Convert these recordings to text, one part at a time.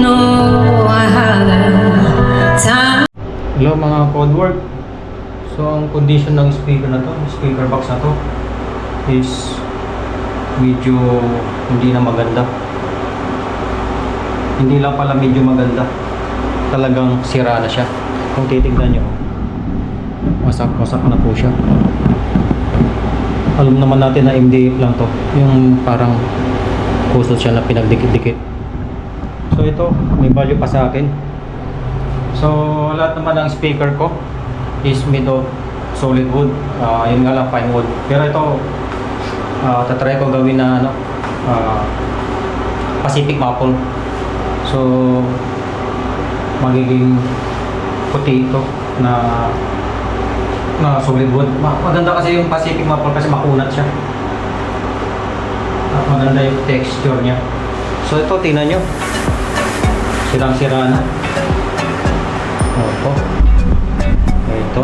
know I had a time. Hello mga Codework. So ang condition ng speaker na to, speaker box na to is medyo hindi na maganda. Hindi lang pala medyo maganda, talagang sira na siya. Kung titignan nyo, wasak na po siya. Alam naman natin na MDF lang to, yung parang kusot siya na pinagdikit-dikit. So ito, may value pa sa akin. So lahat naman ng speaker ko is made of solid wood, yun nga lang, pine wood. Pero ito, tatry ko gawin na Pacific maple. So magiging puti ito na solid wood. Maganda kasi yung Pacific maple kasi makunat siya. At maganda yung texture niya. So ito, tingnan nyo, sirang-sira na. Opo. Ito.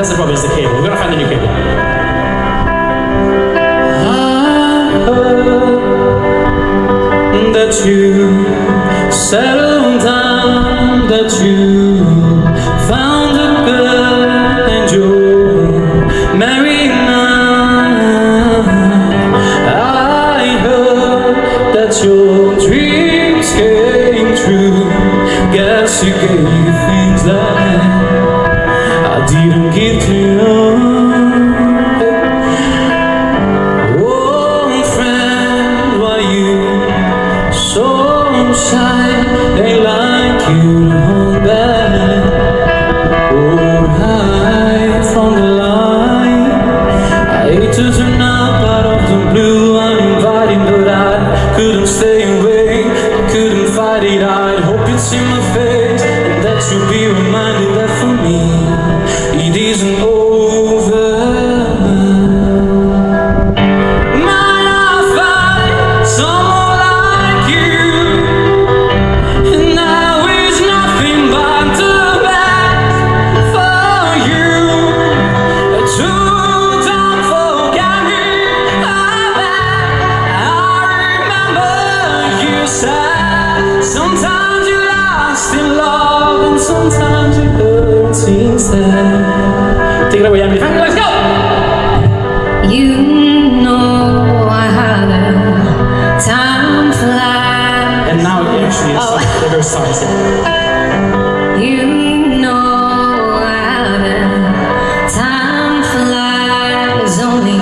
That's the problem, it's the cable. We're gonna find a new cable. I heard that you settled down, that you found a girl and you're married now. I heard that your dreams came true. Guess you gave things that I didn't give to you. Oh, friend, why you so shy? They like you to hold back or hide from the light. I hate to turn up out of the blue, uninviting, but I couldn't stay away. I couldn't fight it. I hope you'd see my face and that you'll be reminded that for me it isn't over. Might I find someone like you? And now is nothing but the best for you. To don't forget me. I remember you said sometimes you're lost in love and sometimes it hurts instead. Take it away, Emily. Let's go! You know I had a time flies. And now it actually is the first song. You know I had a time flies. Only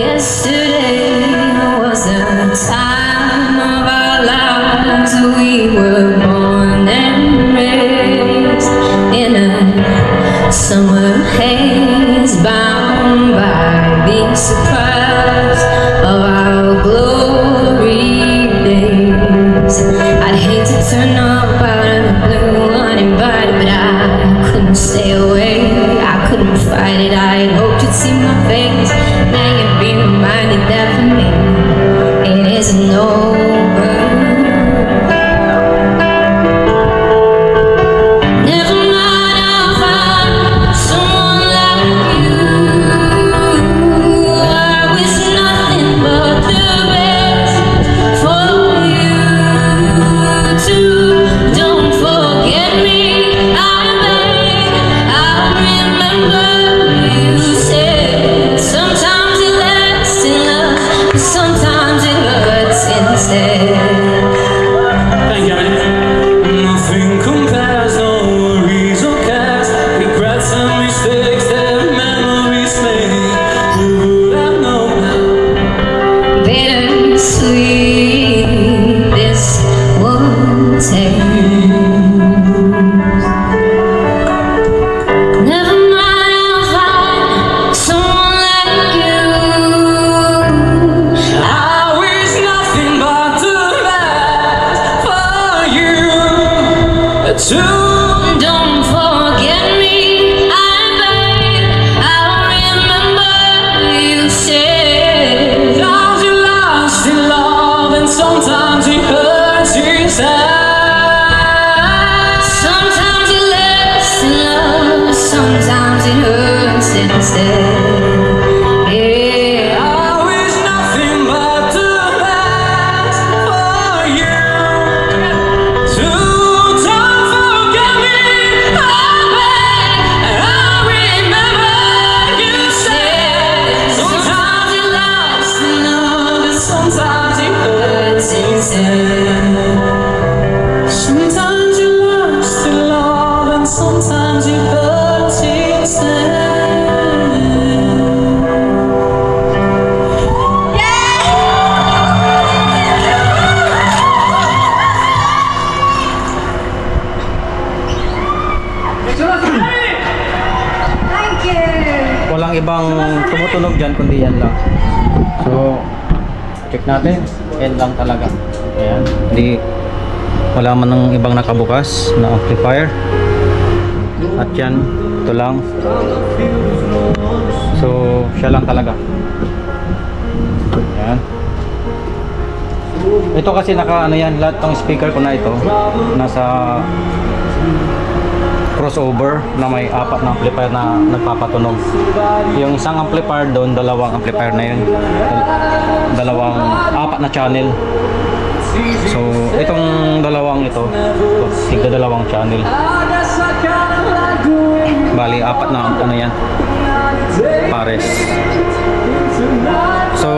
yesterday was the time of our lives. We were born and raised in a summer haze, bound by the surprise of our glory days. I'd hate to turn up out of the blue uninvited, but I couldn't stay away. I couldn't fight it. I had hoped you'd see my face. Now you'd be reminded that for me it isn't over. Never mind, I'll find someone like you. I wish nothing but the best for you too. Don't forget me, I beg. I remember you said sometimes it lasts in love, but sometimes it hurts instead. Thank you, Emily. Nothing compares, no worries or cares, regrets and mistakes that memories make. Who would have known? Bittersweet this would taste. Never mind, I'll find someone like you. I wish nothing but the best for you too. Don't forget me, I beg. I'll remember you said Sometimes you're lost in love and sometimes it hurts inside. sometimes you last in love, sometimes it hurts instead. Yeah. I wish nothing but the best for you. So don't forget me, I beg. I remember you said sometimes you're lost in love and sometimes it hurts inside. Sometimes you're lost in love and sometimes it hurts inside. Thank you. Walang ibang tumutunog dyan kundi yan lang. So check natin, yan lang talaga. Ayan, hindi, wala man ng ibang nakabukas na amplifier. At yan, ito lang. So siya lang talaga. Ayan. Ito kasi naka ano yan, lahat ng speaker ko na ito nasa crossover na may 4 na amplifier na nagpapatunog. Yung isang amplifier doon, 2 amplifier na yun. 4 na channel. So, itong 2 ito, tigda 2 channel. Bali, 4 na ano yan, pares. So,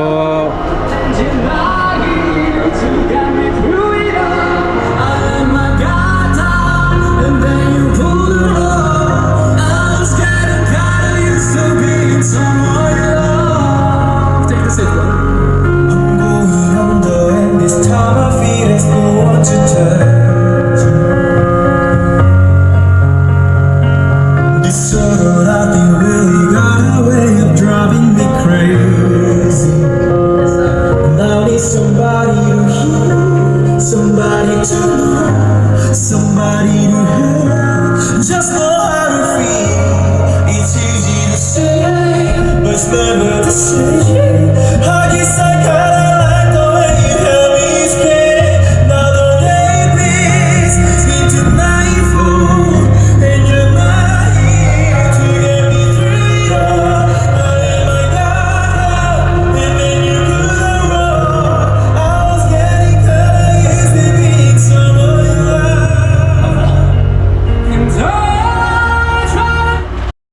somebody to have, just know how to feel. It's easy to say, but it's never the same.